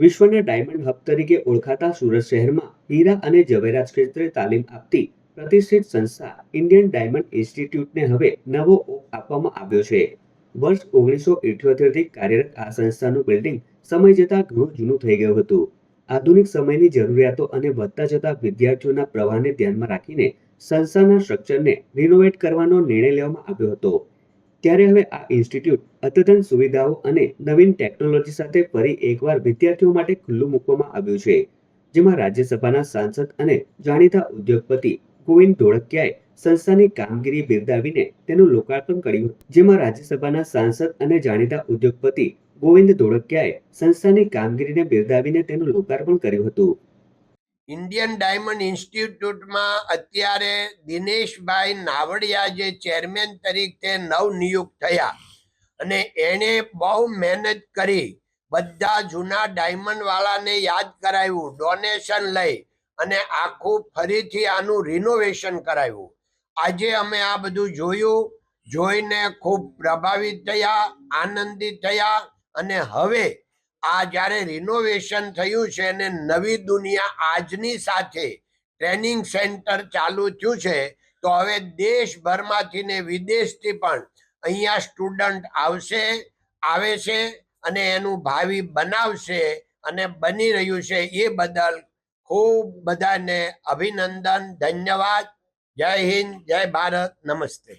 વિશ્વના diamond hub તરીકે ઓળખાતા સુરત શહેરમાં હીરા અને જવેરાત ક્ષેત્રે તાલીમ આપતી પ્રતિષ્ઠિત સંસ્થા ઇન્ડિયન ડાયમંડ ઇન્સ્ટિટ્યૂટને હવે નવો ઓપ આપવામાં આવ્યો છે। વર્ષ 1978 થી કાર્યરત આ સંસ્થાનું બિલ્ડિંગ સમય જતાં ઘણું જૂનું થઈ ગયું હતું। આધુનિક સમયની જરૂરિયાતો અને વધતા જતા વિદ્યાર્થીઓના પ્રવાહને ધ્યાનમાં રાખીને સંસ્થાના સ્ટ્રક્ચરને રિનોવેટ કરવાનો નિર્ણય લેવામાં આવ્યો હતો। ત્યારે હવે આ ઇન્સ્ટિટ્યૂટ અદ્યતન સુવિધાઓ અને નવીન ટેકનોલોજી સાથે ફરી એકવાર વિદ્યાર્થીઓ માટે ખુલ્લું મૂકવામાં આવ્યું છે, જેમાં રાજ્યસભાના સાંસદ અને જાણીતા ઉદ્યોગપતિ ગોવિંદ ધોળકિયાએ સંસ્થાની કામગીરી બિરદાવીને તેનું લોકાર્પણ કર્યું। જેમાં રાજ્યસભાના સાંસદ અને જાણીતા ઉદ્યોગપતિ ગોવિંદ ધોળકિયાએ સંસ્થાની કામગીરીને બિરદાવીને તેનું લોકાર્પણ કર્યું હતું। ઇન્ડિયન ડાયમંડ ઇન્સ્ટિટ્યૂટમાં અત્યારે દિનેશભાઈ નાવડિયા જે ચેરમેન તરીકે નવનિયુક્ત થયા અને એણે બહુ મહેનત કરી બધા જૂના ડાયમંડ વાળાને યાદ કરાવ્યું, ડોનેશન લઈ અને આખું ફરીથી આનું રિનોવેશન કરાવ્યું। આજે અમે આ બધું જોયું, જોઈને ખૂબ પ્રભાવિત થયા, આનંદિત થયા અને હવે આ જ્યારે રિનોવેશન થયું છે અને નવી દુનિયા આજની સાથે ટ્રેનિંગ સેન્ટર ચાલુ થયું છે, તો હવે દેશભરમાંથી ને વિદેશથી પણ અહીંયા સ્ટુડન્ટ આવે છે અને એનું ભાવિ બનાવશે અને બની રહ્યું છે। એ બદલ ખૂબ બધાને અભિનંદન, ધન્યવાદ। જય હિન્દ, જય ભારત, નમસ્તે।